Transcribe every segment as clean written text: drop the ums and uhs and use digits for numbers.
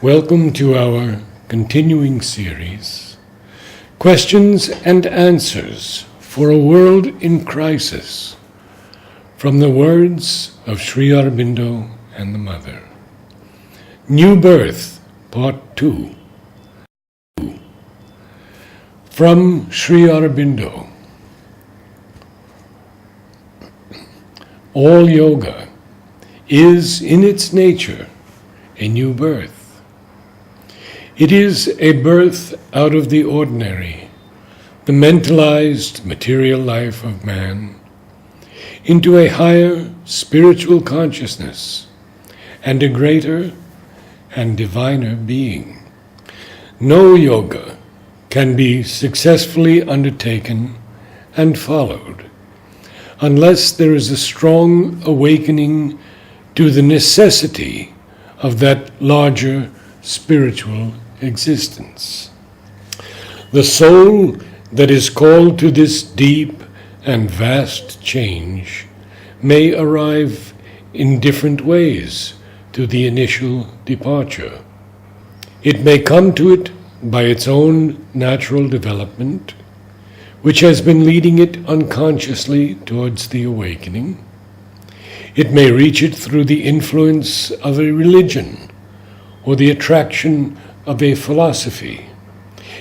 Welcome to our continuing series, Questions and Answers for a World in Crisis, from the words of Sri Aurobindo and the Mother. New Birth, Part 2. From Sri Aurobindo. All yoga is in its nature a new birth. It is a birth out of the ordinary, the mentalized material life of man, into a higher spiritual consciousness and a greater and diviner being. No yoga can be successfully undertaken and followed unless there is a strong awakening to the necessity of that larger spiritual existence. The soul that is called to this deep and vast change may arrive in different ways to the initial departure. It may come to it by its own natural development, which has been leading it unconsciously towards the awakening. It may reach it through the influence of a religion or the attraction of a philosophy.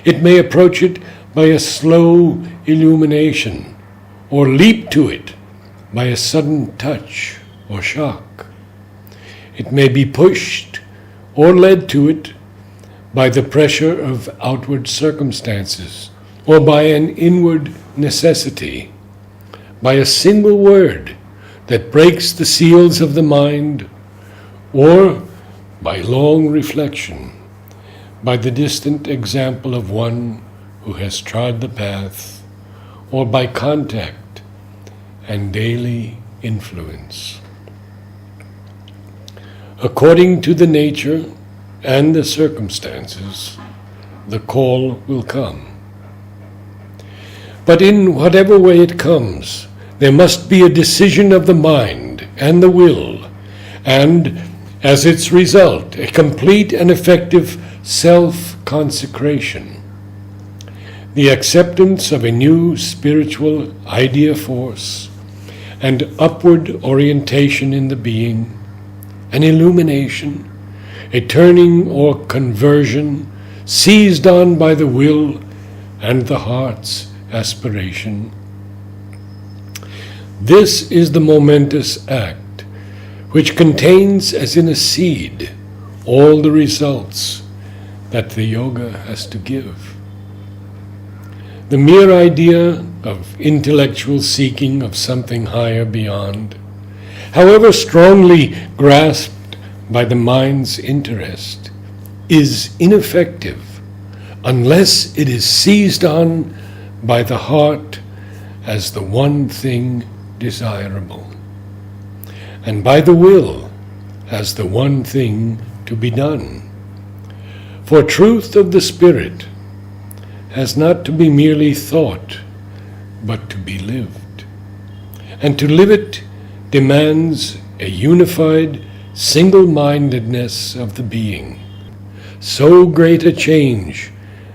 It may approach it by a slow illumination, or leap to it by a sudden touch or shock. It may be pushed or led to it by the pressure of outward circumstances, or by an inward necessity, by a single word that breaks the seals of the mind, or by long reflection, by the distant example of one who has trod the path, or by contact and daily influence. According to the nature and the circumstances, the call will come. But in whatever way it comes, there must be a decision of the mind and the will, and as its result, a complete and effective self-consecration. The acceptance of a new spiritual idea force and upward orientation in the being, an illumination, a turning or conversion seized on by the will and the heart's aspiration. This is the momentous act which contains, as in a seed, all the results that the yoga has to give. The mere idea of intellectual seeking of something higher beyond, however strongly grasped by the mind's interest, is ineffective unless it is seized on by the heart as the one thing desirable, and by the will as the one thing to be done. For truth of the Spirit has not to be merely thought, but to be lived. And to live it demands a unified single-mindedness of the being. So great a change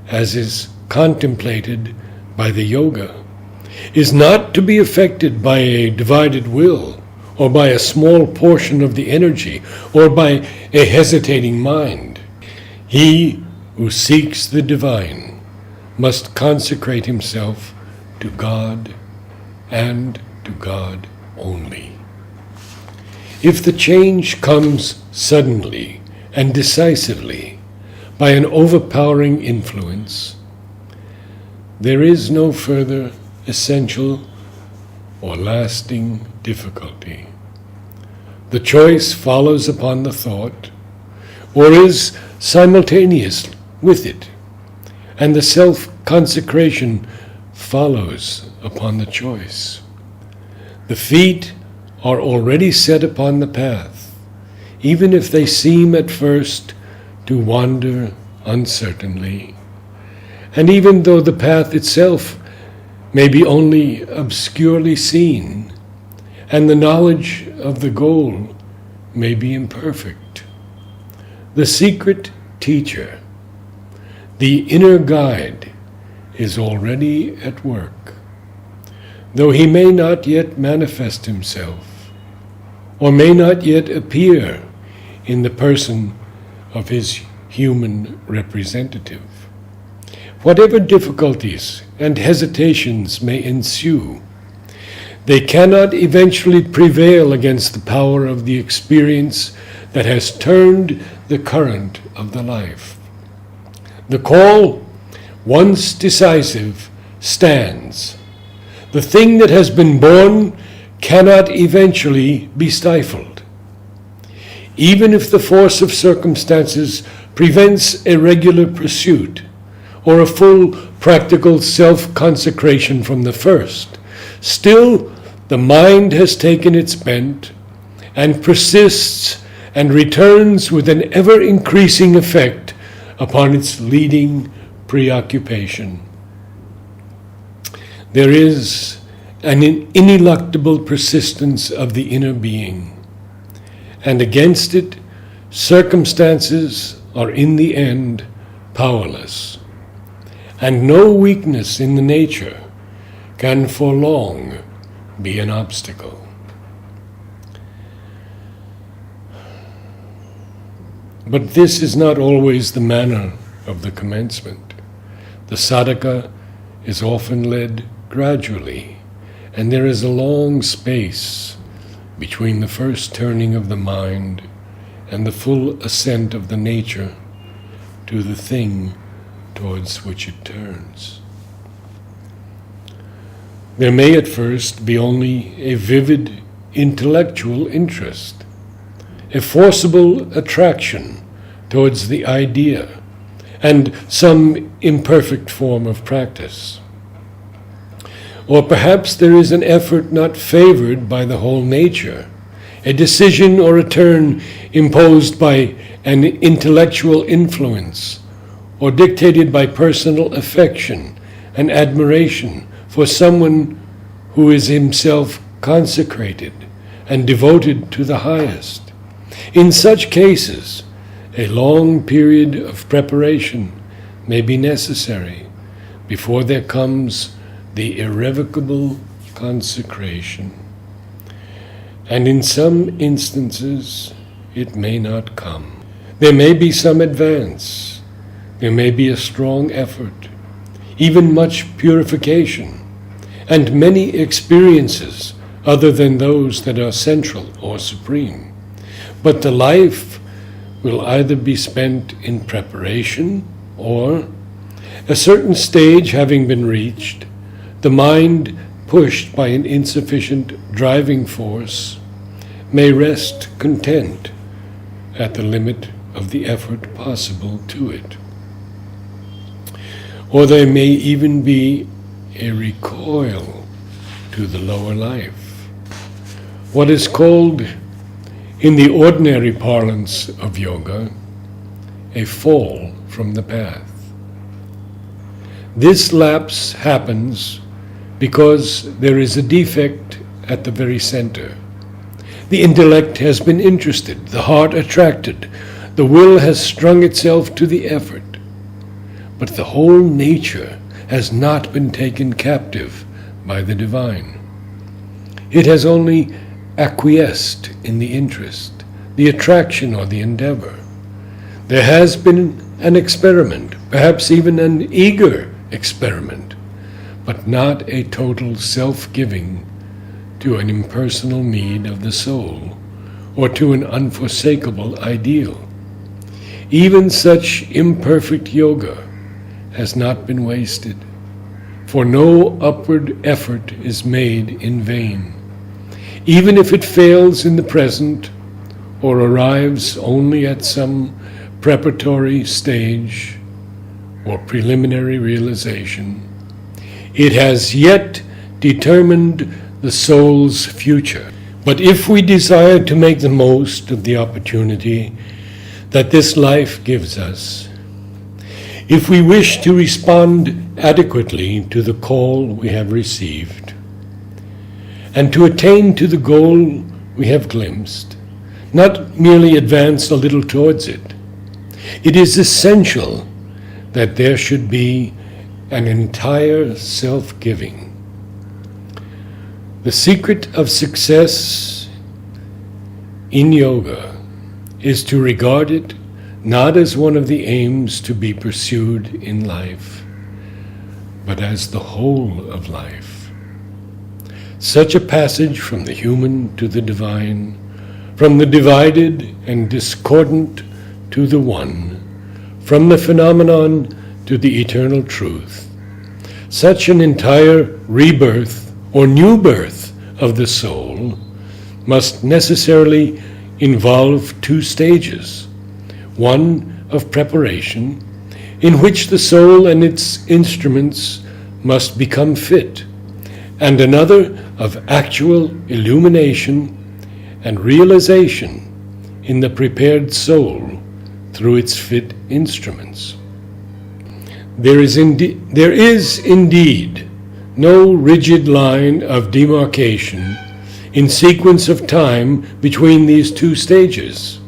as is contemplated by the yoga is not to be effected by a divided will, or by a small portion of the energy, or by a hesitating mind. He who seeks the divine must consecrate himself to God and to God only. If the change comes suddenly and decisively by an overpowering influence, there is no further essential or lasting difficulty. The choice follows upon the thought, or is simultaneous with it, and the self-consecration follows upon the choice. The feet are already set upon the path, even if they seem at first to wander uncertainly, and even though the path itself may be only obscurely seen, and the knowledge of the goal may be imperfect. The secret teacher, the inner guide, is already at work, though he may not yet manifest himself, or may not yet appear in the person of his human representative. Whatever difficulties and hesitations may ensue, they cannot eventually prevail against the power of the experience that has turned the current of the life. The call, once decisive, stands. The thing that has been born cannot eventually be stifled. Even if the force of circumstances prevents a regular pursuit or a full practical self-consecration from the first, still the mind has taken its bent and persists and returns with an ever-increasing effect upon its leading preoccupation. There is an ineluctable persistence of the inner being, and against it, circumstances are in the end powerless, and no weakness in the nature can for long be an obstacle. But this is not always the manner of the commencement. The sadhaka is often led gradually, and there is a long space between the first turning of the mind and the full ascent of the nature to the thing towards which it turns. There may at first be only a vivid intellectual interest, a forcible attraction towards the idea, and some imperfect form of practice. Or perhaps there is an effort not favored by the whole nature, a decision or a turn imposed by an intellectual influence, or dictated by personal affection and admiration for someone who is himself consecrated and devoted to the highest. In such cases, a long period of preparation may be necessary before there comes the irrevocable consecration. And in some instances, it may not come. There may be some advance. There may be a strong effort, even much purification, and many experiences other than those that are central or supreme. But the life will either be spent in preparation or, a certain stage having been reached, the mind, pushed by an insufficient driving force, may rest content at the limit of the effort possible to it. Or there may even be a recoil to the lower life, what is called, in the ordinary parlance of yoga, a fall from the path. This lapse happens because there is a defect at the very center. The intellect has been interested, the heart attracted, the will has strung itself to the effort, but the whole nature has not been taken captive by the divine. It has only acquiesced in the interest, the attraction, or the endeavor. There has been an experiment, perhaps even an eager experiment, but not a total self-giving to an impersonal need of the soul or to an unforsakable ideal. Even such imperfect yoga has not been wasted, for no upward effort is made in vain. Even if it fails in the present or arrives only at some preparatory stage or preliminary realization, it has yet determined the soul's future. But if we desire to make the most of the opportunity that this life gives us, if we wish to respond adequately to the call we have received, and to attain to the goal we have glimpsed, not merely advance a little towards it, It is essential that there should be an entire self-giving. The secret of success in yoga is to regard it not as one of the aims to be pursued in life, but as the whole of life. Such a passage from the human to the divine, from the divided and discordant to the one, from the phenomenon to the eternal truth, such an entire rebirth or new birth of the soul must necessarily involve two stages. One of preparation, in which the soul and its instruments must become fit, and another of actual illumination and realization in the prepared soul through its fit instruments. There is indeed no rigid line of demarcation in sequence of time between these two stages.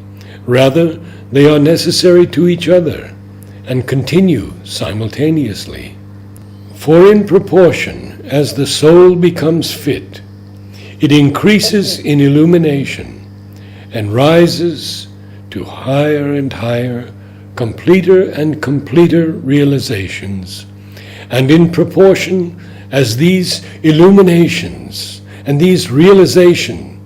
Rather, they are necessary to each other and continue simultaneously. For in proportion as the soul becomes fit, it increases in illumination and rises to higher and higher, completer and completer realizations. And in proportion as these illuminations and these realizations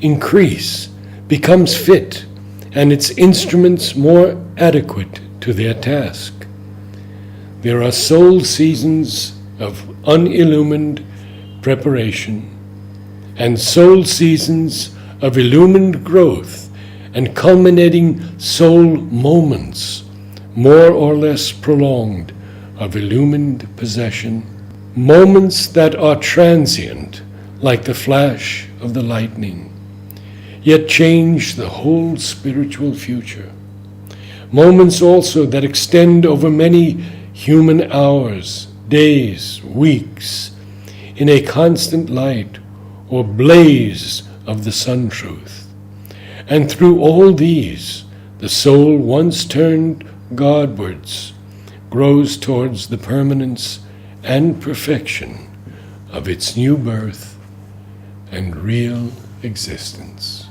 increase, becomes fit, and its instruments more adequate to their task. There are soul seasons of unillumined preparation and soul seasons of illumined growth and culminating soul moments, more or less prolonged, of illumined possession, moments that are transient like the flash of the lightning, yet change the whole spiritual future. Moments also that extend over many human hours, days, weeks, in a constant light or blaze of the sun truth. And through all these, the soul, once turned Godwards, grows towards the permanence and perfection of its new birth and real existence.